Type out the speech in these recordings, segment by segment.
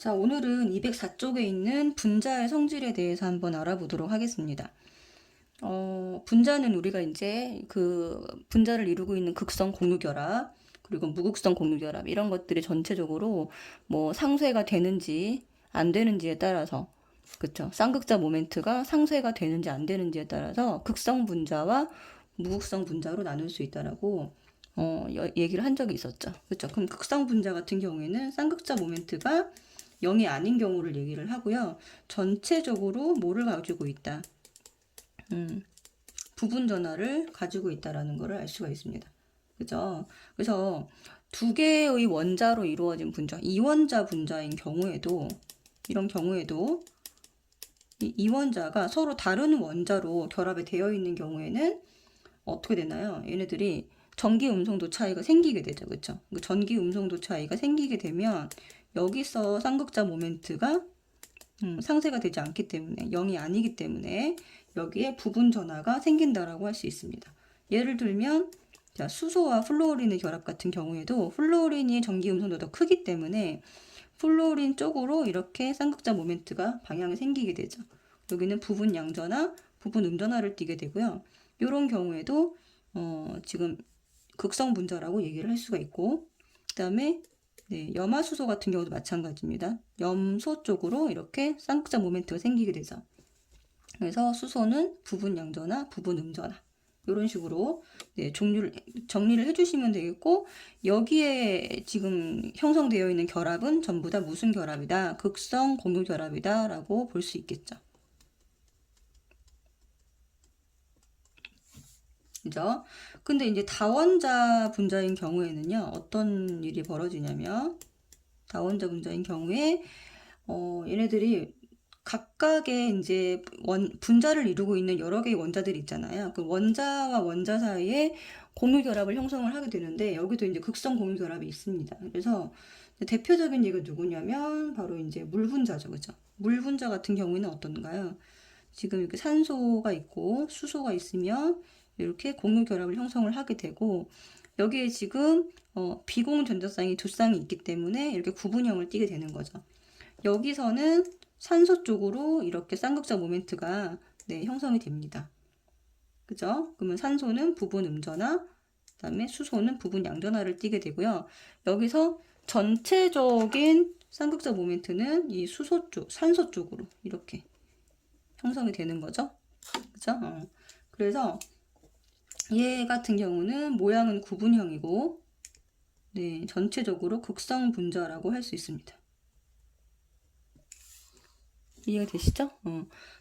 자, 오늘은 204쪽에 있는 분자의 성질에 대해서 한번 알아보도록 하겠습니다. 분자는 우리가 이제 그 분자를 이루고 있는 극성 공유결합, 그리고 무극성 공유결합, 이런 것들이 전체적으로 뭐 상쇄가 되는지 안 되는지에 따라서, 그쵸? 쌍극자 모멘트가 상쇄가 되는지 안 되는지에 따라서 극성 분자와 무극성 분자로 나눌 수 있다라고 얘기를 한 적이 있었죠. 그쵸? 그럼 극성 분자 같은 경우에는 쌍극자 모멘트가 0이 아닌 경우를 얘기를 하고요. 전체적으로 뭐를 가지고 있다? 부분 전하를 가지고 있다라는 것을 알 수가 있습니다. 그죠? 그래서 두 개의 원자로 이루어진 분자, 이원자 분자인 경우에도, 이런 경우에도 이 이원자가 서로 다른 원자로 결합이 되어 있는 경우에는 어떻게 되나요? 얘네들이 전기 음성도 차이가 생기게 되죠. 그쵸? 전기 음성도 차이가 생기게 되면 여기서 쌍극자 모멘트가 상쇄가 되지 않기 때문에 0이 아니기 때문에 여기에 부분 전하가 생긴다라고 할 수 있습니다. 예를 들면 자, 수소와 플루오린의 결합 같은 경우에도 플루오린이 전기 음성도 더 크기 때문에 플루오린 쪽으로 이렇게 쌍극자 모멘트가 방향이 생기게 되죠. 여기는 부분 양전하, 부분 음전하를 띠게 되고요. 이런 경우에도 지금 극성 분자라고 얘기를 할 수가 있고, 그 다음에 염화수소 같은 경우도 마찬가지입니다. 염소 쪽으로 이렇게 쌍극자 모멘트가 생기게 되죠. 그래서 수소는 부분 양전하, 부분 음전하, 이런 식으로 정리를 해주시면 되겠고, 여기에 지금 형성되어 있는 결합은 전부 다 무슨 결합이다? 극성 공유 결합이다 라고 볼 수 있겠죠. 그죠? 근데 이제 다원자 분자인 경우에는요, 어떤 일이 벌어지냐면, 다원자 분자인 경우에, 얘네들이 각각의 이제 분자를 이루고 있는 여러 개의 원자들이 있잖아요. 그 원자와 원자 사이에 공유 결합을 형성을 하게 되는데, 여기도 이제 극성 공유 결합이 있습니다. 그래서 대표적인 얘가 누구냐면, 바로 이제 물 분자죠. 그죠? 물 분자 같은 경우에는 어떤가요? 지금 이렇게 산소가 있고 수소가 있으면 이렇게 공유 결합을 형성을 하게 되고, 여기에 지금 비공 전자쌍이 두 쌍이 있기 때문에 이렇게 구분형을 띠게 되는 거죠. 여기서는 산소 쪽으로 이렇게 쌍극자 모멘트가 형성이 됩니다. 그죠? 그러면 산소는 부분 음전하, 그 다음에 수소는 부분 양전하를 띠게 되고요. 여기서 전체적인 쌍극자 모멘트는 이 수소 쪽, 산소 쪽으로 이렇게 형성이 되는 거죠. 그죠? 그래서 얘 같은 경우는 모양은 구분형이고, 전체적으로 극성 분자라고 할 수 있습니다. 이해가 되시죠?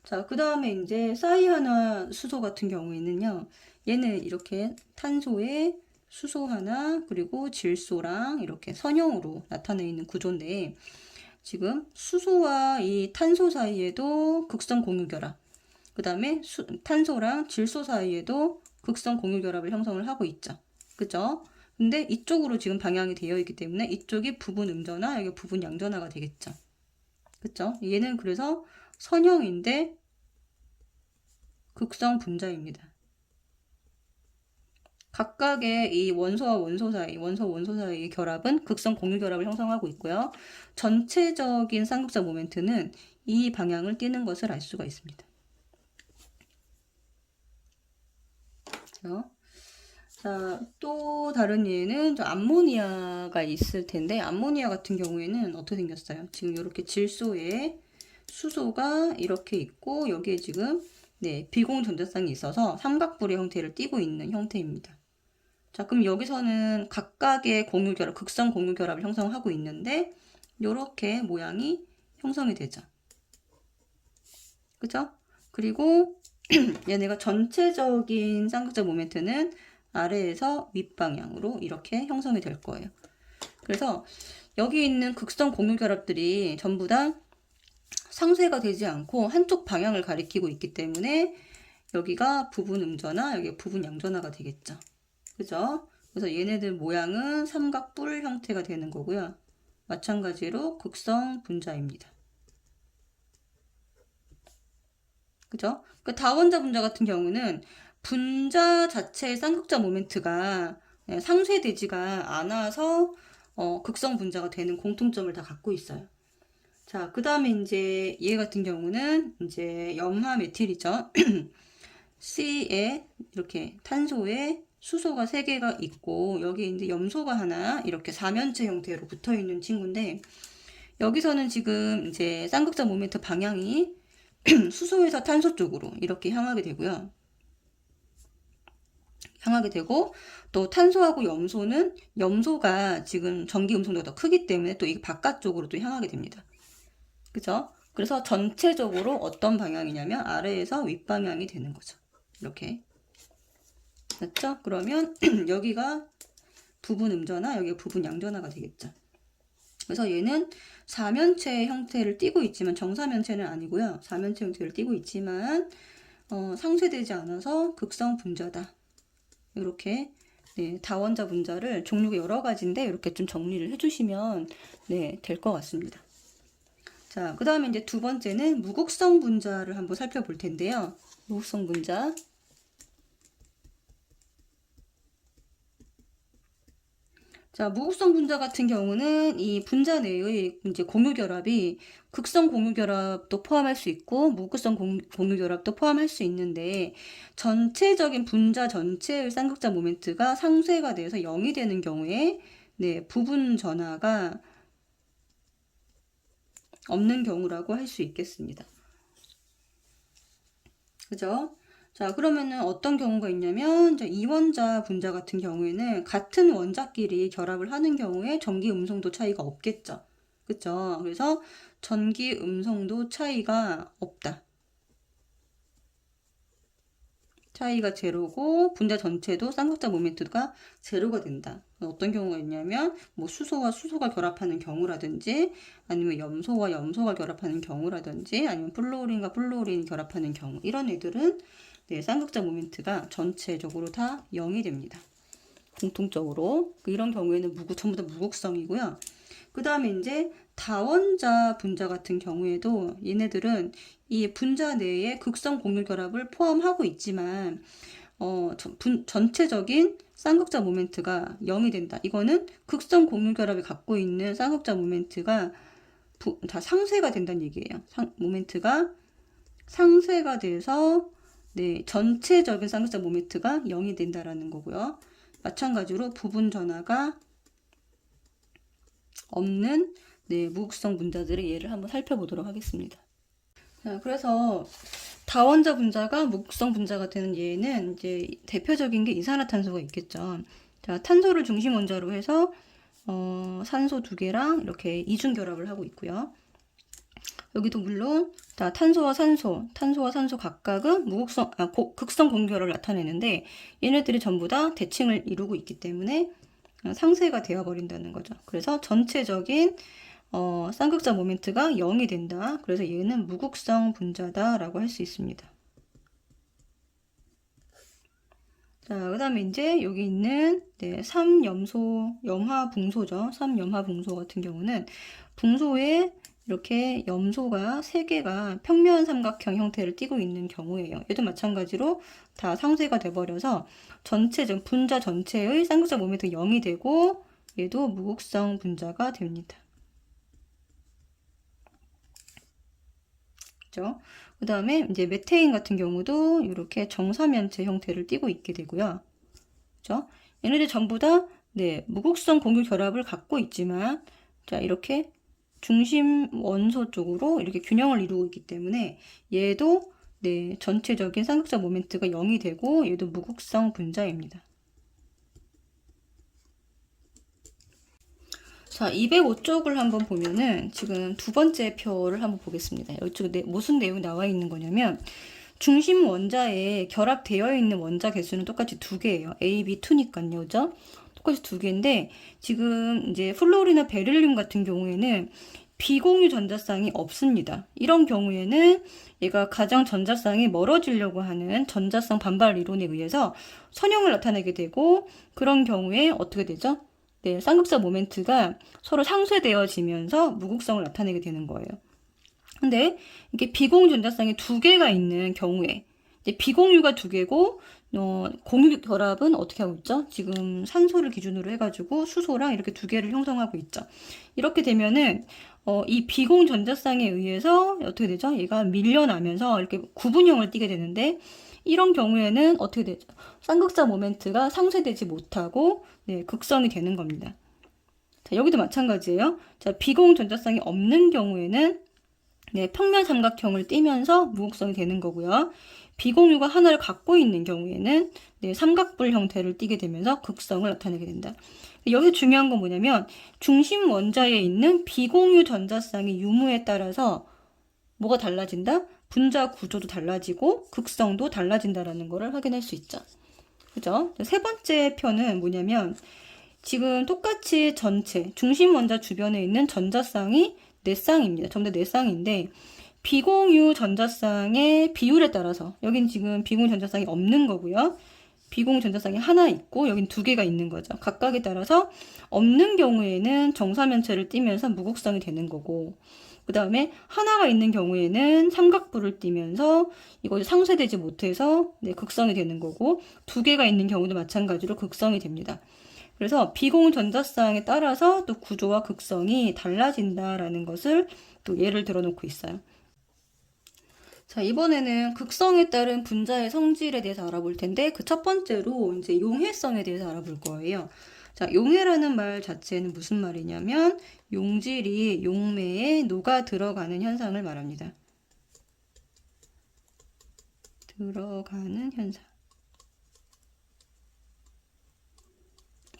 자, 그 다음에 이제 사이하나 수소 같은 경우에는요, 얘는 이렇게 탄소에 수소 하나, 그리고 질소랑 이렇게 선형으로 나타내 있는 구조인데, 지금 수소와 이 탄소 사이에도 극성 공유 결합, 그 다음에 탄소랑 질소 사이에도 극성 공유 결합을 형성을 하고 있죠. 그죠? 근데 이쪽으로 지금 방향이 되어 있기 때문에 이쪽이 부분 음전하, 여기 부분 양전하가 되겠죠. 그쵸? 얘는 그래서 선형인데 극성 분자입니다. 각각의 이 원소와 원소 사이, 원소 사이의 결합은 극성 공유 결합을 형성하고 있고요. 전체적인 쌍극자 모멘트는 이 방향을 띠는 것을 알 수가 있습니다. 자, 또 다른 예는 암모니아가 있을 텐데, 암모니아 같은 경우에는 어떻게 생겼어요? 지금 이렇게 질소에 수소가 이렇게 있고, 여기에 지금 비공 전자쌍이 있어서 삼각불의 형태를 띠고 있는 형태입니다. 자, 그럼 여기서는 각각의 공유 결합, 극성 공유 결합을 형성하고 있는데, 이렇게 모양이 형성이 되죠. 그죠? 그리고 얘네가 전체적인 쌍극자 모멘트는 아래에서 윗방향으로 이렇게 형성이 될 거예요. 그래서 여기 있는 극성 공유 결합들이 전부 다 상쇄가 되지 않고 한쪽 방향을 가리키고 있기 때문에 여기가 부분 음전하, 여기 부분 양전하가 되겠죠. 그죠? 그래서 얘네들 모양은 삼각뿔 형태가 되는 거고요. 마찬가지로 극성 분자입니다. 그죠? 그 다원자 분자 같은 경우는 분자 자체의 쌍극자 모멘트가 상쇄되지가 않아서 극성 분자가 되는 공통점을 다 갖고 있어요. 자, 그 다음에 이제 얘 같은 경우는 이제 염화 메틸이죠. C에 이렇게 탄소에 수소가 3개가 있고 여기 이제 염소가 하나 이렇게 4면체 형태로 붙어 있는 친구인데 여기서는 지금 이제 쌍극자 모멘트 방향이 수소에서 탄소 쪽으로 이렇게 향하게 되고요. 향하게 되고 또 탄소하고 염소는 염소가 지금 전기 음성도가 더 크기 때문에 또 이 바깥쪽으로 또 향하게 됩니다. 그죠? 그래서 전체적으로 어떤 방향이냐면 아래에서 윗방향이 되는 거죠. 이렇게. 맞죠? 그러면 여기가 부분 음전화, 여기가 부분 양전화가 되겠죠. 그래서 얘는 4면체 형태를 띠고 있지만 정사면체는 아니고요. 4면체 형태를 띠고 있지만 상쇄되지 않아서 극성 분자다. 이렇게 네, 다원자 분자를 종류가 여러 가지인데 이렇게 좀 정리를 해주시면 네, 될 것 같습니다. 자, 그 다음에 이제 두 번째는 무극성 분자를 한번 살펴볼 텐데요. 무극성 분자. 자, 무극성 분자 같은 경우는 이 분자 내의 이제 공유결합이 극성 공유결합도 포함할 수 있고 무극성 공유결합도 포함할 수 있는데 전체적인 분자 전체의 쌍극자 모멘트가 상쇄가 돼서 0이 되는 경우에 네, 부분 전하가 없는 경우라고 할 수 있겠습니다. 그죠? 자, 그러면은 어떤 경우가 있냐면 이원자 분자 같은 경우에는 같은 원자끼리 결합을 하는 경우에 전기 음성도 차이가 없겠죠. 그쵸? 그래서 전기 음성도 차이가 없다. 차이가 제로고 분자 전체도 쌍극자 모멘트가 제로가 된다. 어떤 경우가 있냐면 뭐 수소와 수소가 결합하는 경우라든지 아니면 염소와 염소가 결합하는 경우라든지 아니면 플루오린과 플루오린이 결합하는 경우 이런 애들은 네, 쌍극자 모멘트가 전체적으로 다 0이 됩니다. 공통적으로 이런 경우에는 전부 다 무극성이고요. 그 다음에 이제 다원자 분자 같은 경우에도 얘네들은 이 분자 내에 극성 공유 결합을 포함하고 있지만 전체적인 쌍극자 모멘트가 0이 된다. 이거는 극성 공유 결합이 갖고 있는 쌍극자 모멘트가 다 상쇄가 된다는 얘기예요. 모멘트가 상쇄가 돼서 네, 전체적인 쌍극자 모멘트가 0이 된다라는 거고요. 마찬가지로 부분 전하가 없는 네, 무극성 분자들의 예를 한번 살펴보도록 하겠습니다. 자, 그래서 다원자 분자가 무극성 분자가 되는 예는 이제 대표적인 게 이산화탄소가 있겠죠. 자, 탄소를 중심 원자로 해서 산소 2개랑 이렇게 이중 결합을 하고 있고요. 여기도 물론 탄소와 산소 각각은 극성 공유결합을 나타내는데 얘네들이 전부 다 대칭을 이루고 있기 때문에 상쇄가 되어 버린다는 거죠. 그래서 전체적인 쌍극자 모멘트가 0이 된다. 그래서 얘는 무극성 분자다라고 할 수 있습니다. 자, 그 다음에 이제 여기 있는 네, 3염소, 염화붕소죠. 3염화붕소 같은 경우는 붕소에 이렇게 염소가 3개가 평면 삼각형 형태를 띠고 있는 경우예요. 얘도 마찬가지로 다 상쇄가 돼버려서 분자 전체의 쌍극자 모멘트 0이 되고 얘도 무극성 분자가 됩니다. 그죠? 그 다음에 이제 메테인 같은 경우도 이렇게 정사면체 형태를 띠고 있게 되고요. 그죠? 얘네들 전부 다 네, 무극성 공유 결합을 갖고 있지만 자, 이렇게 중심 원소 쪽으로 이렇게 균형을 이루고 있기 때문에 얘도 네, 전체적인 쌍극자 모멘트가 0이 되고 얘도 무극성 분자입니다. 자, 205쪽을 한번 보면은 지금 두 번째 표를 한번 보겠습니다. 이쪽에 무슨 내용이 나와 있는 거냐면 중심 원자에 결합되어 있는 원자 개수는 똑같이 2개예요. A, B, 2니까요. 그죠? 똑같이 2개인데 지금 이제 플루오린이나 베릴륨 같은 경우에는 비공유 전자쌍이 없습니다. 이런 경우에는 얘가 가장 전자쌍이 멀어지려고 하는 전자쌍 반발 이론에 의해서 선형을 나타내게 되고 그런 경우에 어떻게 되죠? 네, 쌍극자 모멘트가 서로 상쇄되어지면서 무극성을 나타내게 되는 거예요. 근데 이게 비공유 전자쌍이 2개가 있는 경우에 이제 비공유가 2개고 공유 결합은 어떻게 하고 있죠? 지금 산소를 기준으로 해가지고 수소랑 이렇게 두 개를 형성하고 있죠. 이렇게 되면은 이 비공 전자쌍에 의해서 어떻게 되죠? 얘가 밀려나면서 이렇게 구분형을 띠게 되는데 이런 경우에는 어떻게 되죠? 쌍극자 모멘트가 상쇄되지 못하고 네, 극성이 되는 겁니다. 자, 여기도 마찬가지예요. 자, 비공 전자쌍이 없는 경우에는 네, 평면 삼각형을 띠면서 무극성이 되는 거고요. 비공유가 하나를 갖고 있는 경우에는 네, 삼각뿔 형태를 띠게 되면서 극성을 나타내게 된다. 여기서 중요한 건 뭐냐면 중심 원자에 있는 비공유 전자쌍의 유무에 따라서 뭐가 달라진다? 분자 구조도 달라지고 극성도 달라진다라는 것을 확인할 수 있죠. 그죠? 세 번째 표는 뭐냐면 지금 똑같이 전체 중심 원자 주변에 있는 전자쌍이 4쌍입니다. 전부 다 4쌍인데 비공유 전자쌍의 비율에 따라서 여긴 지금 비공유 전자쌍이 없는 거고요. 비공유 전자쌍이 하나 있고 여긴 2개가 있는 거죠. 각각에 따라서 없는 경우에는 정사면체를 띠면서 무극성이 되는 거고 그 다음에 하나가 있는 경우에는 삼각부를 띠면서 이것이 상쇄되지 못해서 네, 극성이 되는 거고 2개가 있는 경우도 마찬가지로 극성이 됩니다. 그래서 비공 전자쌍에 따라서 또 구조와 극성이 달라진다라는 것을 또 예를 들어 놓고 있어요. 자, 이번에는 극성에 따른 분자의 성질에 대해서 알아볼 텐데 그 첫 번째로 이제 용해성에 대해서 알아볼 거예요. 자, 용해라는 말 자체는 무슨 말이냐면 용질이 용매에 녹아 들어가는 현상을 말합니다. 들어가는 현상.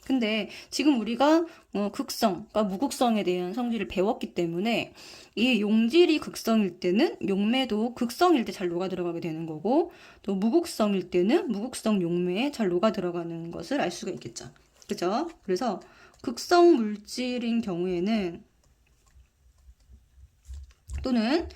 근데 지금 우리가 극성, 그러니까 무극성에 대한 성질을 배웠기 때문에 이 용질이 극성일 때는 용매도 극성일 때 잘 녹아 들어가게 되는 거고 또 무극성일 때는 무극성 용매에 잘 녹아 들어가는 것을 알 수가 있겠죠. 그죠? 그래서 극성 물질인 경우에는 또는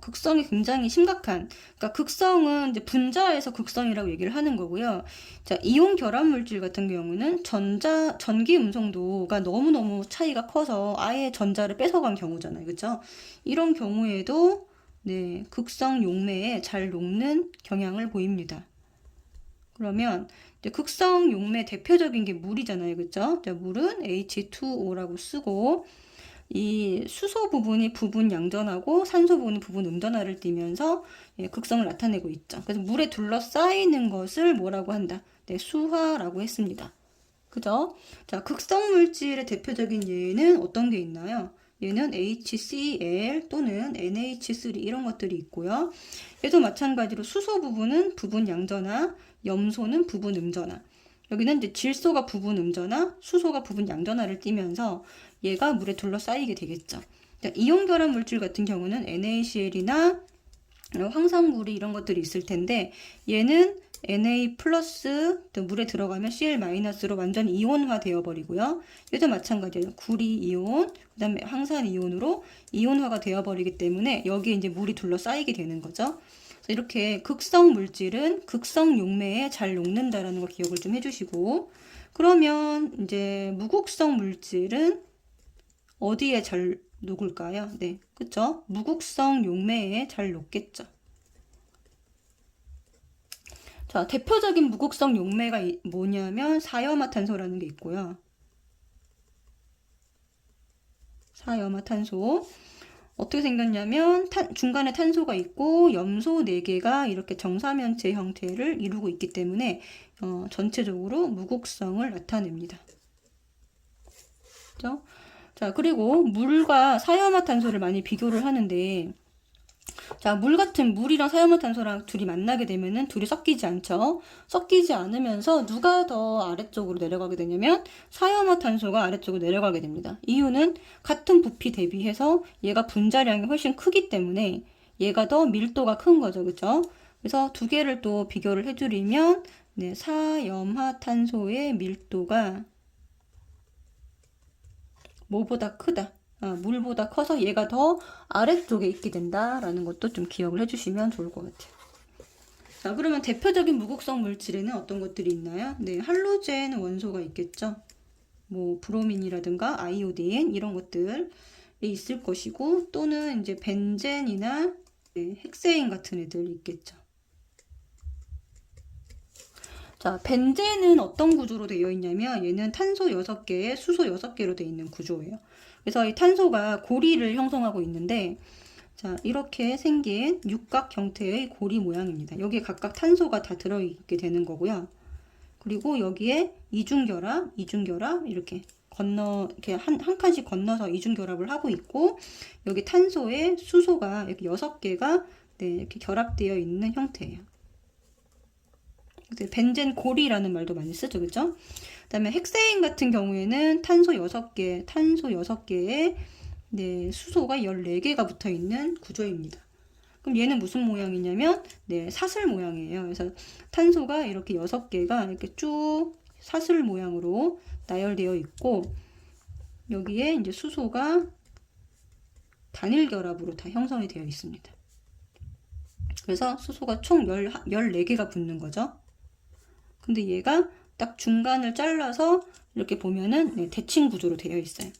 극성이 굉장히 심각한, 그러니까 극성은 이제 분자에서 극성이라고 얘기를 하는 거고요. 자, 이온 결합 물질 같은 경우는 전기 음성도가 너무너무 차이가 커서 아예 전자를 뺏어간 경우잖아요. 그렇죠? 이런 경우에도 네, 극성 용매에 잘 녹는 경향을 보입니다. 그러면 이제 극성 용매 대표적인 게 물이잖아요. 그렇죠? 자, 물은 H2O라고 쓰고 이 수소 부분이 부분 양전하고 산소 부분이 부분 음전하를 띠면서 예, 극성을 나타내고 있죠. 그래서 물에 둘러싸이는 것을 뭐라고 한다? 네, 수화라고 했습니다. 그죠? 자, 극성 물질의 대표적인 예는 어떤 게 있나요? 얘는 HCl 또는 NH3 이런 것들이 있고요. 얘도 마찬가지로 수소 부분은 부분 양전하, 염소는 부분 음전하. 여기는 이제 질소가 부분 음전하, 수소가 부분 양전하를 띠면서 얘가 물에 둘러싸이게 되겠죠. 이온 결합 물질 같은 경우는 NaCl이나 황산물이 이런 것들이 있을 텐데 얘는 Na 플러스 물에 들어가면 Cl 마이너스로 완전 이온화 되어 버리고요. 얘도 마찬가지예요. 구리 이온, 그 다음에 황산 이온으로 이온화가 되어 버리기 때문에 여기에 이제 물이 둘러싸이게 되는 거죠. 이렇게 극성 물질은 극성 용매에 잘 녹는다라는 거 기억을 좀 해주시고 그러면 이제 무극성 물질은 어디에 잘 녹을까요? 네, 그쵸? 무극성 용매에 잘 녹겠죠. 자, 대표적인 무극성 용매가 뭐냐면 사이화탄소라는 게 있고요. 사이화탄소. 어떻게 생겼냐면 중간에 탄소가 있고 염소 4개가 이렇게 정사면체 형태를 이루고 있기 때문에 전체적으로 무극성을 나타냅니다. 그죠? 자, 그리고 물과 사이화탄소를 많이 비교를 하는데 자, 물이랑 사이화탄소랑 둘이 만나게 되면은 둘이 섞이지 않죠. 섞이지 않으면서 누가 더 아래쪽으로 내려가게 되냐면 사이화탄소가 아래쪽으로 내려가게 됩니다. 이유는 같은 부피 대비해서 얘가 분자량이 훨씬 크기 때문에 얘가 더 밀도가 큰 거죠. 그죠? 그래서 두 개를 또 비교를 해드리면 네, 사염화탄소의 밀도가 뭐보다 크다. 물보다 커서 얘가 더 아래쪽에 있게 된다라는 것도 좀 기억을 해주시면 좋을 것 같아요. 자, 그러면 대표적인 무극성 물질에는 어떤 것들이 있나요? 네, 할로젠 원소가 있겠죠. 뭐 브로민이라든가 아이오딘 이런 것들이 있을 것이고 또는 이제 벤젠이나 네, 헥세인 같은 애들 있겠죠. 자, 벤젠은 어떤 구조로 되어 있냐면 얘는 탄소 6개에 수소 6개로 되어 있는 구조예요. 그래서 이 탄소가 고리를 형성하고 있는데 자, 이렇게 생긴 육각 형태의 고리 모양입니다. 여기에 각각 탄소가 다 들어있게 되는 거고요. 그리고 여기에 이중결합 이렇게 이렇게 한 칸씩 건너서 이중결합을 하고 있고, 여기 탄소에 수소가 이렇게 6개가 네, 이렇게 결합되어 있는 형태예요. 벤젠 고리라는 말도 많이 쓰죠, 그죠? 그다음에 헥세인 같은 경우에는 탄소 6개에 네, 수소가 14개가 붙어 있는 구조입니다. 그럼 얘는 무슨 모양이냐면 네, 사슬 모양이에요. 그래서 탄소가 이렇게 6개가 이렇게 쭉 사슬 모양으로 나열되어 있고, 여기에 이제 수소가 단일 결합으로 다 형성이 되어 있습니다. 그래서 수소가 총 14개가 붙는 거죠. 근데 얘가 딱 중간을 잘라서 이렇게 보면은 네, 대칭 구조로 되어 있어요.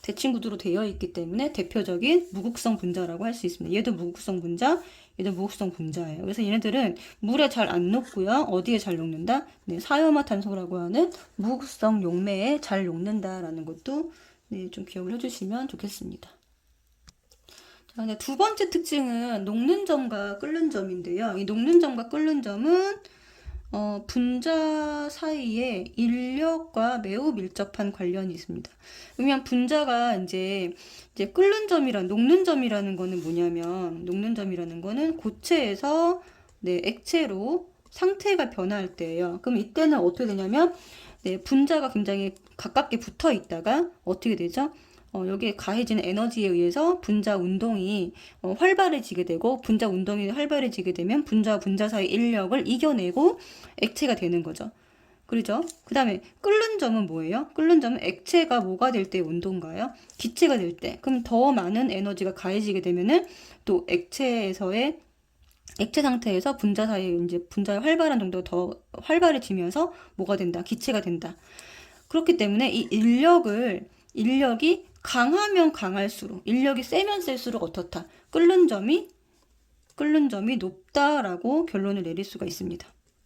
대칭 구조로 되어 있기 때문에 대표적인 무극성 분자라고 할 수 있습니다. 얘도 무극성 분자, 얘도 무극성 분자예요. 그래서 얘네들은 물에 잘 안 녹고요. 어디에 잘 녹는다? 네, 사이오마탄소라고 하는 무극성 용매에 잘 녹는다라는 것도 네, 좀 기억을 해주시면 좋겠습니다. 자, 네, 두 번째 특징은 녹는 점과 끓는 점인데요. 이 녹는 점과 끓는 점은 분자 사이에 인력과 매우 밀접한 관련이 있습니다. 왜냐면 분자가 이제 끓는 점이랑 녹는 점이라는 거는 뭐냐면, 녹는 점이라는 거는 고체에서 네, 액체로 상태가 변할 때예요. 그럼 이때는 어떻게 되냐면 네, 분자가 굉장히 가깝게 붙어 있다가 어떻게 되죠? 여기에 가해지는 에너지에 의해서 분자 운동이 활발해지게 되고, 분자 운동이 활발해지게 되면 분자와 분자 사이 인력을 이겨내고 액체가 되는 거죠. 그렇죠? 그 다음에 끓는 점은 뭐예요? 끓는 점은 액체가 뭐가 될 때 온도인가요? 기체가 될 때. 그럼 더 많은 에너지가 가해지게 되면은 또 액체 상태에서 분자 사이 이제 분자의 활발한 정도가 더 활발해지면서 뭐가 된다? 기체가 된다. 그렇기 때문에 이 인력이 강하면 강할수록, 인력이 세면 셀수록 어떻다? 끓는 점이 높다라고 결론을 내릴 수가 있습니다.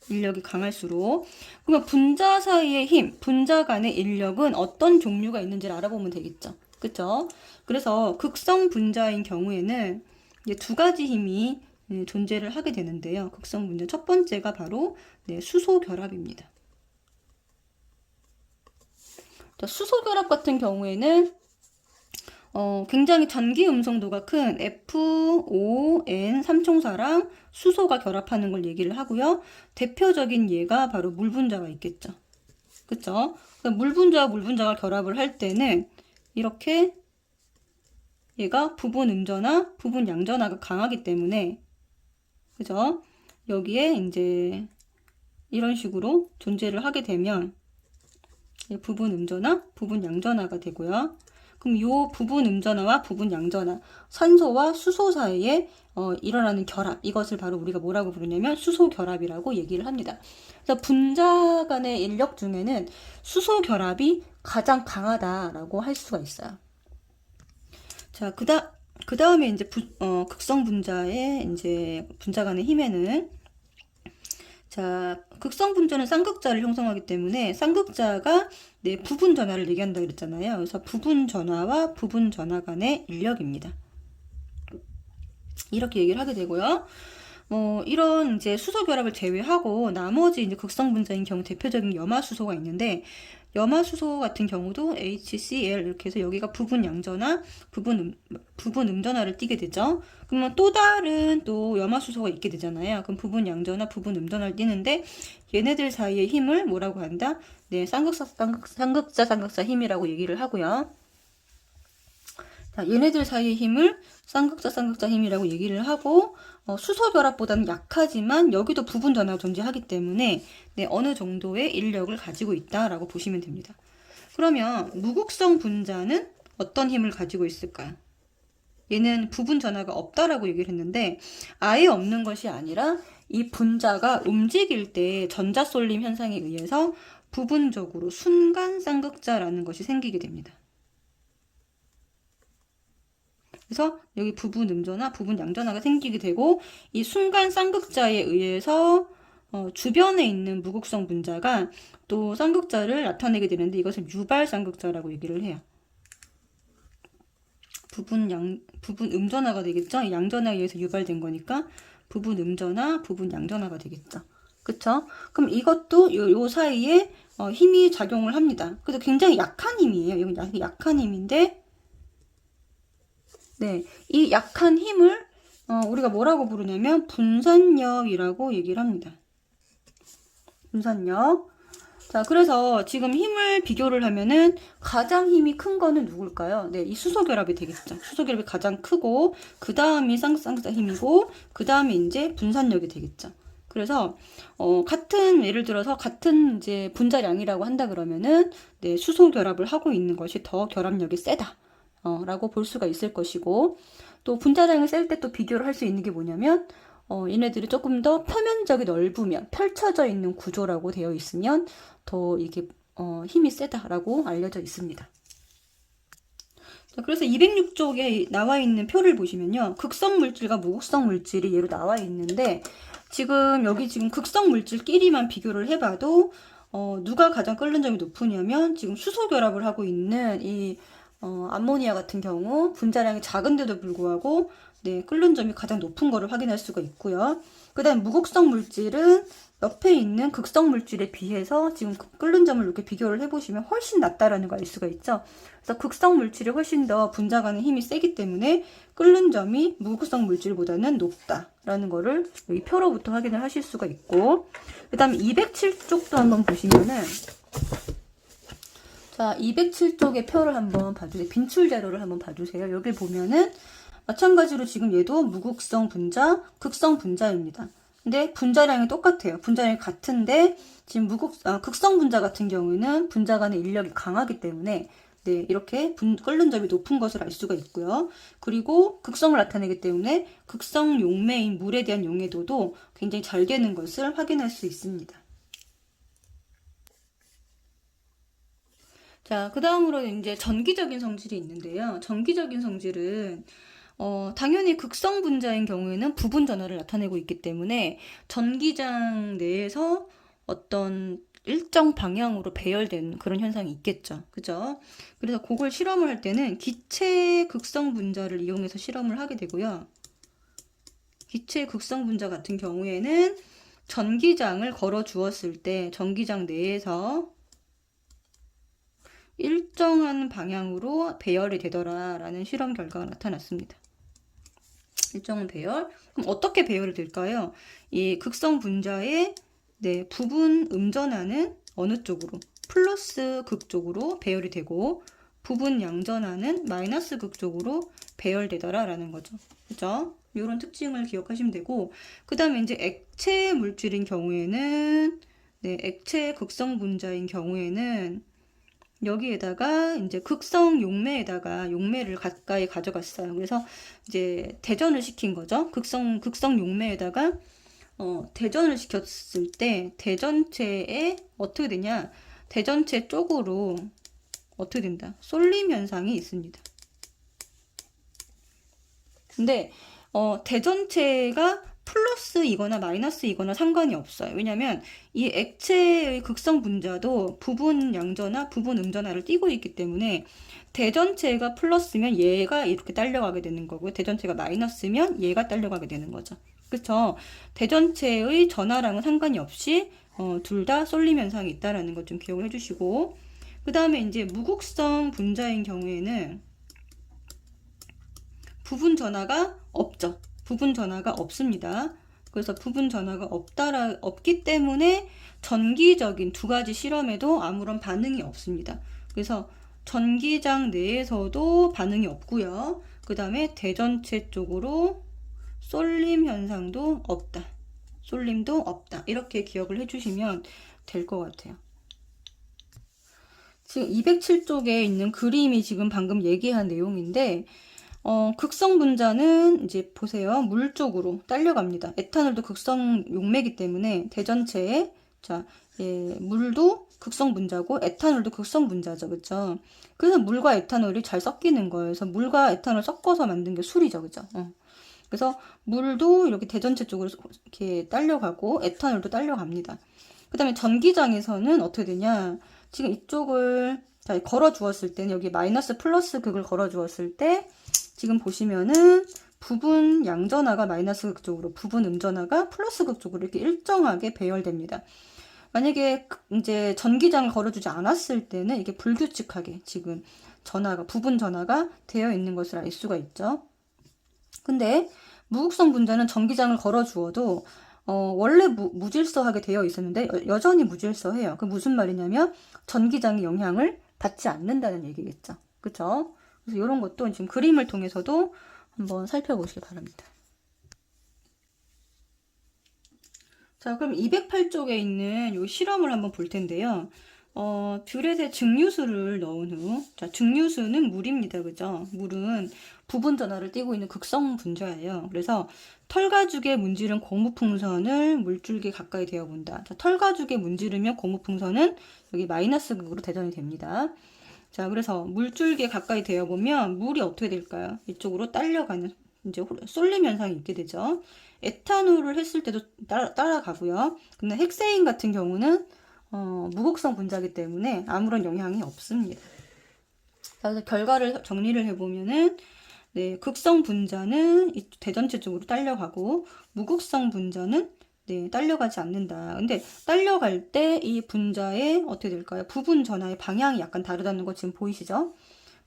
인력이 강할수록. 그러면 분자 사이의 힘, 분자 간의 인력은 어떤 종류가 있는지를 알아보면 되겠죠. 그쵸? 그래서 극성 분자인 경우에는 이제 두 가지 힘이 존재를 하게 되는데요. 극성 분자 첫 번째가 바로 수소 결합입니다. 수소 결합 같은 경우에는 굉장히 전기 음성도가 큰 FON 삼총사랑 수소가 결합하는 걸 얘기를 하고요. 대표적인 예가 바로 물 분자가 있겠죠. 그쵸? 물 분자와 물 분자가 결합을 할 때는 이렇게 얘가 부분 음전화, 부분 양전화가 강하기 때문에, 그죠? 여기에 이제 이런 식으로 존재를 하게 되면 부분 음전화, 부분 양전화가 되고요. 그럼 이 부분 음전화와 부분 양전화, 산소와 수소 사이에 일어나는 결합, 이것을 바로 우리가 뭐라고 부르냐면 수소 결합이라고 얘기를 합니다. 그래서 분자 간의 인력 중에는 수소 결합이 가장 강하다라고 할 수가 있어요. 자, 그 다음에 이제 극성 분자의 이제 분자 간의 힘에는, 자, 극성 분자는 쌍극자를 형성하기 때문에 쌍극자가 부분 전화를 얘기한다 그랬잖아요. 그래서 부분 전화와 부분 전화 간의 인력입니다. 이렇게 얘기를 하게 되고요. 이런 이제 수소 결합을 제외하고 나머지 이제 극성 분자인 경우 대표적인 염화수소가 있는데, 염화수소 같은 경우도 HCl 이렇게 해서 여기가 부분 양전화, 부분 음전화를 띠게 되죠. 그러면 또 다른 또 염화수소가 있게 되잖아요. 그럼 부분 양전화, 부분 음전화를 띠는데 얘네들 사이의 힘을 뭐라고 한다? 네, 쌍극자 힘이라고 얘기를 하고요. 자, 얘네들 사이의 힘을 쌍극자 힘이라고 얘기를 하고, 수소 결합보다는 약하지만 여기도 부분 전화가 존재하기 때문에 어느 정도의 인력을 가지고 있다라고 보시면 됩니다. 그러면 무극성 분자는 어떤 힘을 가지고 있을까요? 얘는 부분 전화가 없다라고 얘기를 했는데, 아예 없는 것이 아니라 이 분자가 움직일 때 전자쏠림 현상에 의해서 부분적으로 순간 쌍극자라는 것이 생기게 됩니다. 그래서 여기 부분 음전화, 부분 양전화가 생기게 되고, 이 순간 쌍극자에 의해서 주변에 있는 무극성 분자가 또 쌍극자를 나타내게 되는데 이것을 유발 쌍극자라고 얘기를 해요. 부분 음전화가 되겠죠? 양전화에 의해서 유발된 거니까 부분 음전화, 부분 양전화가 되겠죠. 그쵸? 그럼 이것도 요 사이에 힘이 작용을 합니다. 그래서 굉장히 약한 힘이에요. 이건 약한 힘인데, 네, 이 약한 힘을 우리가 뭐라고 부르냐면 분산력이라고 얘기를 합니다. 분산력. 자, 그래서 지금 힘을 비교를 하면은 가장 힘이 큰 거는 누굴까요? 네, 이 수소결합이 되겠죠. 수소결합이 가장 크고 그 다음이 쌍쌍쌍 힘이고 그 다음에 이제 분산력이 되겠죠. 그래서 같은 예를 들어서 같은 이제 분자량이라고 한다 그러면은 네, 수소결합을 하고 있는 것이 더 결합력이 세다. 라고 볼 수가 있을 것이고 또 분자량을 셀 때 또 비교를 할 수 있는 게 뭐냐면 얘네들이 조금 더 표면적이 넓으면 펼쳐져 있는 구조라고 되어 있으면 더 이게 힘이 세다라고 알려져 있습니다. 자, 그래서 206쪽에 나와 있는 표를 보시면요. 극성 물질과 무극성 물질이 얘로 나와 있는데 지금 여기 지금 극성 물질끼리만 비교를 해봐도 누가 가장 끓는 점이 높으냐면 지금 수소 결합을 하고 있는 이 암모니아 같은 경우 분자량이 작은데도 불구하고 네, 끓는 점이 가장 높은 거를 확인할 수가 있고요. 그 다음 무극성 물질은 옆에 있는 극성 물질에 비해서 지금 끓는 점을 이렇게 비교를 해보시면 훨씬 낮다라는 걸 알 수가 있죠. 그래서 극성 물질이 훨씬 더 분자가는 힘이 세기 때문에 끓는 점이 무극성 물질보다는 높다라는 거를 이 표로부터 확인을 하실 수가 있고 그 다음 207쪽도 한번 보시면은 자, 207쪽의 표를 한번 봐주세요. 빈출 자료를 한번 봐주세요. 여기 보면은 마찬가지로 지금 얘도 무극성 분자, 극성 분자입니다. 근데 분자량이 똑같아요. 분자량이 같은데 지금 극성 분자 같은 경우에는 분자 간의 인력이 강하기 때문에 네, 이렇게 끓는 점이 높은 것을 알 수가 있고요. 그리고 극성을 나타내기 때문에 극성 용매인 물에 대한 용해도도 굉장히 잘 되는 것을 확인할 수 있습니다. 자, 그 다음으로 이제 전기적인 성질이 있는데요. 전기적인 성질은 당연히 극성 분자인 경우에는 부분 전하를 나타내고 있기 때문에 전기장 내에서 어떤 일정 방향으로 배열된 그런 현상이 있겠죠. 그죠? 그래서 그걸 실험을 할 때는 기체 극성 분자를 이용해서 실험을 하게 되고요. 기체 극성 분자 같은 경우에는 전기장을 걸어 주었을 때 전기장 내에서 일정한 방향으로 배열이 되더라라는 실험 결과가 나타났습니다. 일정한 배열. 그럼 어떻게 배열이 될까요? 이 극성 분자의 네, 부분 음전하는 어느 쪽으로? 플러스 극 쪽으로 배열이 되고 부분 양전하는 마이너스 극 쪽으로 배열되더라라는 거죠. 그죠? 이런 특징을 기억하시면 되고 그 다음에 이제 액체 물질인 경우에는 네, 액체 극성 분자인 경우에는 여기에다가 이제 극성 용매에다가 용매를 가까이 가져갔어요. 그래서 이제 대전을 시킨 거죠. 극성 용매에다가 대전을 시켰을 때 대전체에 어떻게 되냐? 대전체 쪽으로 어떻게 된다? 쏠림 현상이 있습니다. 근데 대전체가 플러스이거나 마이너스이거나 상관이 없어요. 왜냐면 이 액체의 극성 분자도 부분 양전화, 부분 음전화를 띠고 있기 때문에 대전체가 플러스면 얘가 이렇게 딸려가게 되는 거고요. 대전체가 마이너스면 얘가 딸려가게 되는 거죠. 그렇죠? 대전체의 전하랑은 상관이 없이 둘 다 쏠림 현상이 있다라는 것 좀 기억을 해주시고 그 다음에 이제 무극성 분자인 경우에는 부분 전하가 없죠. 부분 전하가 없습니다. 그래서 부분 전하가 없기 때문에 전기적인 두 가지 실험에도 아무런 반응이 없습니다. 그래서 전기장 내에서도 반응이 없고요. 그 다음에 대전체 쪽으로 쏠림 현상도 없다. 쏠림도 없다. 이렇게 기억을 해주시면 될 것 같아요. 지금 207쪽에 있는 그림이 지금 방금 얘기한 내용인데 극성 분자는 이제 보세요. 물 쪽으로 딸려갑니다. 에탄올도 극성 용매이기 때문에 대전체에 자, 물도 극성 분자고 에탄올도 극성 분자죠. 그렇죠? 그래서 물과 에탄올이 잘 섞이는 거예요. 그래서 물과 에탄올 섞어서 만든 게 술이죠. 그죠? 그래서 물도 이렇게 대전체 쪽으로 이렇게 딸려가고 에탄올도 딸려갑니다. 그 다음에 전기장에서는 어떻게 되냐? 지금 이쪽을 걸어 주었을 때는 여기 마이너스 플러스 극을 걸어 주었을 때 지금 보시면은 부분 양전하가 마이너스 극 쪽으로, 부분 음전하가 플러스 극 쪽으로 이렇게 일정하게 배열됩니다. 만약에 이제 전기장을 걸어주지 않았을 때는 이게 불규칙하게 지금 전하가, 부분 전하가 되어 있는 것을 알 수가 있죠. 근데 무극성 분자는 전기장을 걸어 주어도 원래 무질서하게 되어 있었는데 여전히 무질서해요. 그 무슨 말이냐면 전기장의 영향을 받지 않는다는 얘기겠죠. 그쵸? 그래서 이런 것도 지금 그림을 통해서도 한번 살펴보시기 바랍니다. 자, 그럼 208쪽에 있는 요 실험을 한번 볼 텐데요. 뷰렛에 증류수를 넣은 후, 자, 증류수는 물입니다. 그죠? 물은 부분 전하를 띠고 있는 극성 분자예요. 그래서 털가죽에 문지른 고무풍선을 물줄기 가까이 대어 본다. 자, 털가죽에 문지르면 고무풍선은 여기 마이너스 극으로 대전이 됩니다. 자, 그래서 물줄기에 가까이 대어 보면 물이 어떻게 될까요? 이쪽으로 딸려가는, 이제 쏠림 현상이 있게 되죠. 에탄올을 했을 때도 따라가고요. 근데 헥세인 같은 경우는 무극성 분자이기 때문에 아무런 영향이 없습니다. 그래서 결과를 정리를 해보면은 네, 극성 분자는 대전체 쪽으로 딸려가고 무극성 분자는 네, 딸려가지 않는다. 근데 딸려갈 때 이 분자의 어떻게 될까요? 부분 전하의 방향이 약간 다르다는 거 지금 보이시죠?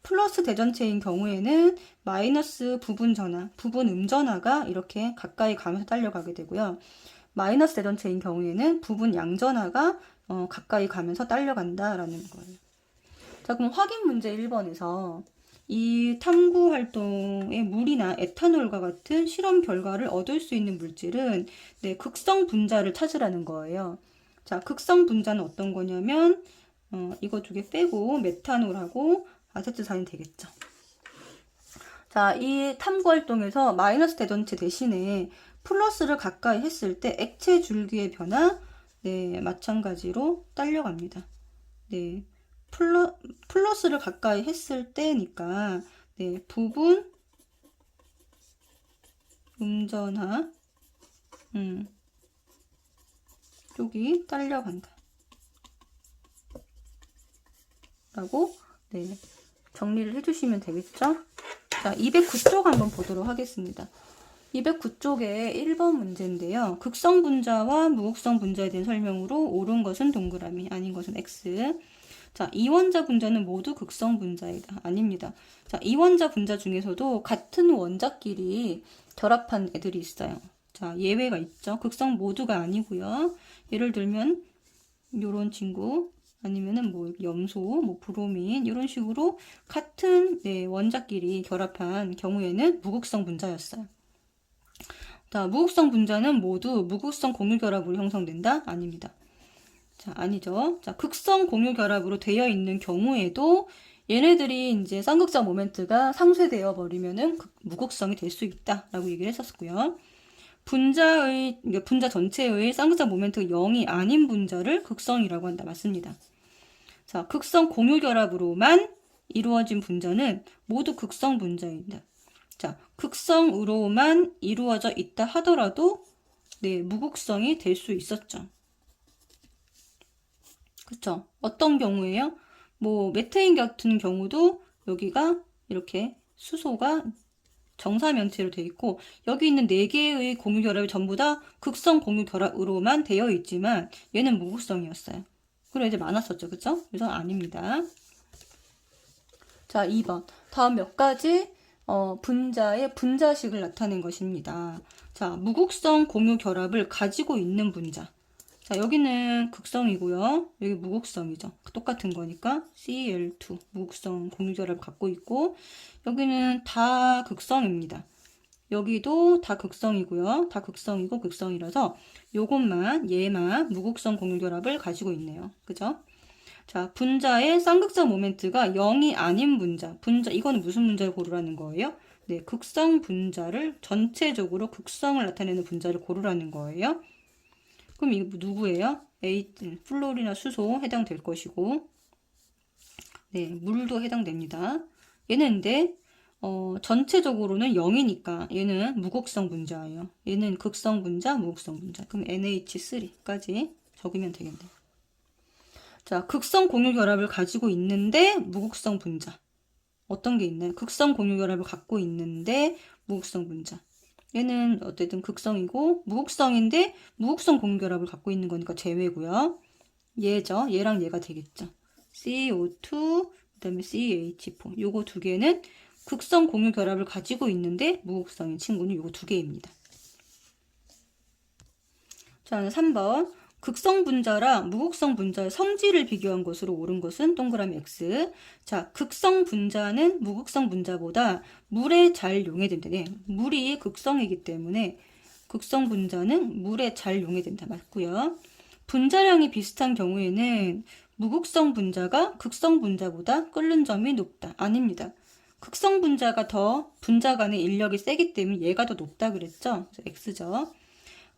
플러스 대전체인 경우에는 마이너스 부분 전하, 부분 음전하가 이렇게 가까이 가면서 딸려가게 되고요. 마이너스 대전체인 경우에는 부분 양전하가 가까이 가면서 딸려간다라는 거예요. 자, 그럼 확인 문제 1번에서 이 탐구 활동의 물이나 에탄올과 같은 실험 결과를 얻을 수 있는 물질은 네, 극성 분자를 찾으라는 거예요. 자, 극성 분자는 어떤 거냐면 이거 두 개 빼고 메탄올하고 아세트산이 되겠죠. 자, 이 탐구 활동에서 마이너스 대전체 대신에 플러스를 가까이 했을 때 액체 줄기의 변화, 네, 마찬가지로 딸려갑니다. 네, 플러스를 가까이 했을 때니까, 네, 부분 음전하, 쪽이 딸려간다. 라고, 네, 정리를 해주시면 되겠죠? 자, 209쪽 한번 보도록 하겠습니다. 209쪽에 1번 문제인데요. 극성 분자와 무극성 분자에 대한 설명으로 옳은 것은 동그라미, 아닌 것은 X. 자, 이원자 분자는 모두 극성 분자이다. 아닙니다. 자, 이원자 분자 중에서도 같은 원자끼리 결합한 애들이 있어요. 자, 예외가 있죠. 극성 모두가 아니고요. 예를 들면 요런 친구, 아니면은 뭐 염소, 뭐 브로민 이런 식으로 같은 네, 원자끼리 결합한 경우에는 무극성 분자였어요. 자, 무극성 분자는 모두 무극성 공유 결합으로 형성된다? 아닙니다. 자, 아니죠. 자, 극성 공유 결합으로 되어 있는 경우에도 얘네들이 이제 쌍극자 모멘트가 상쇄되어 버리면은 무극성이 될 수 있다라고 얘기를 했었고요. 분자 전체의 쌍극자 모멘트가 0이 아닌 분자를 극성이라고 한다. 맞습니다. 자, 극성 공유 결합으로만 이루어진 분자는 모두 극성 분자입니다. 자, 극성으로만 이루어져 있다 하더라도 네, 무극성이 될 수 있었죠. 그쵸? 어떤 경우에요? 뭐 메테인 같은 경우도 여기가 이렇게 수소가 정사면체로 되어 있고 여기 있는 4개의 공유 결합이 전부 다 극성 공유 결합으로만 되어 있지만 얘는 무극성이었어요. 그래 이제 많았었죠. 그쵸? 그래서 아닙니다. 자, 2번. 다음 몇 가지 분자의 분자식을 나타낸 것입니다. 자, 무극성 공유 결합을 가지고 있는 분자. 자, 여기는 극성이고요. 여기 무극성이죠. 똑같은 거니까 Cl2 무극성 공유 결합을 갖고 있고 여기는 다 극성입니다. 여기도 다 극성이고요. 다 극성이고 극성이라서 요것만 얘만 무극성 공유 결합을 가지고 있네요. 그죠? 자, 분자의 쌍극자 모멘트가 0이 아닌 분자. 이거는 무슨 분자를 고르라는 거예요? 네, 극성 분자를 전체적으로 극성을 나타내는 분자를 고르라는 거예요. 그럼 이거 누구예요? 플로리나 수소 해당될 것이고 네, 물도 해당됩니다. 얘는 근데 전체적으로는 0이니까 얘는 무극성 분자예요. 얘는 극성 분자, 무극성 분자. 그럼 NH3까지 적으면 되겠네요. 자, 극성 공유 결합을 가지고 있는데 무극성 분자. 어떤 게 있나요? 극성 공유 결합을 갖고 있는데 무극성 분자. 얘는 어쨌든 극성이고 무극성인데 무극성 공유 결합을 갖고 있는 거니까 제외고요. 얘죠. 얘랑 얘가 되겠죠. CO2 그다음에 CH4. 요거 두 개는 극성 공유 결합을 가지고 있는데 무극성인 친구는 요거 두 개입니다. 자, 3번. 극성 분자랑 무극성 분자의 성질을 비교한 것으로 옳은 것은 동그라미 X. 자, 극성 분자는 무극성 분자보다 물에 잘 용해된다. 네, 물이 극성이기 때문에 극성 분자는 물에 잘 용해된다. 맞고요. 분자량이 비슷한 경우에는 무극성 분자가 극성 분자보다 끓는 점이 높다. 아닙니다. 극성 분자가 더 분자 간의 인력이 세기 때문에 얘가 더 높다 그랬죠? 그래서 X죠.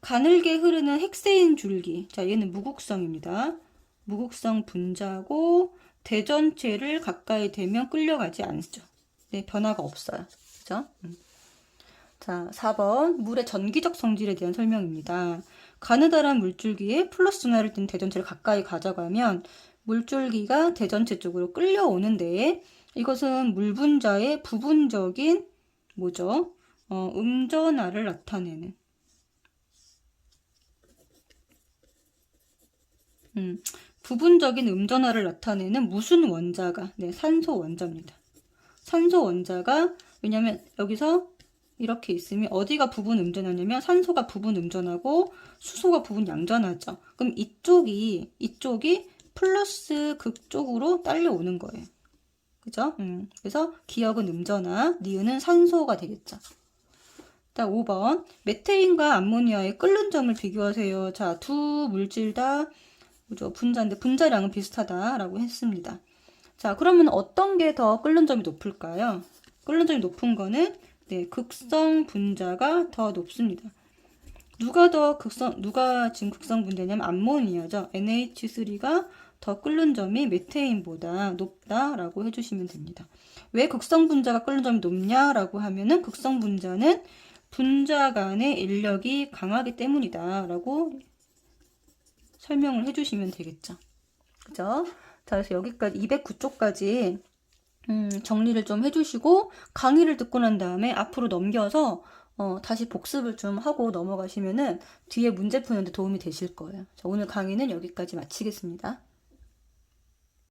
가늘게 흐르는 핵세인 줄기. 자, 얘는 무극성입니다. 무극성 분자고 대전체를 가까이 대면 끌려가지 않죠. 네, 변화가 없어요. 그죠? 자, 4번. 물의 전기적 성질에 대한 설명입니다. 가느다란 물줄기에 플러스 하나를 든 대전체를 가까이 가져가면 물줄기가 대전체 쪽으로 끌려오는데 이것은 물 분자의 부분적인 뭐죠? 음전화를 나타내는 부분적인 음전화를 나타내는 무슨 원자가 네, 산소 원자입니다. 산소 원자가 왜냐면 여기서 이렇게 있으면 어디가 부분 음전하냐면 산소가 부분 음전하고 수소가 부분 양전하죠. 그럼 이쪽이 플러스 극쪽으로 딸려오는 거예요. 그죠? 그래서 기역은 음전하, 니은은 산소가 되겠죠. 자, 5번. 메테인과 암모니아의 끓는 점을 비교하세요. 자, 두 물질 다 그죠? 분자인데 분자량은 비슷하다라고 했습니다. 자, 그러면 어떤 게 더 끓는 점이 높을까요? 끓는 점이 높은 거는 네, 극성 분자가 더 높습니다. 누가 지금 극성 분자냐면 암모니아죠. NH3가 더 끓는 점이 메테인보다 높다라고 해주시면 됩니다. 왜 극성 분자가 끓는 점이 높냐라고 하면은 극성 분자는 분자 간의 인력이 강하기 때문이다라고 설명을 해주시면 되겠죠. 그죠? 자, 그래서 여기까지 209쪽까지 정리를 좀 해주시고 강의를 듣고 난 다음에 앞으로 넘겨서 다시 복습을 좀 하고 넘어가시면은 뒤에 문제 푸는데 도움이 되실 거예요. 자, 오늘 강의는 여기까지 마치겠습니다.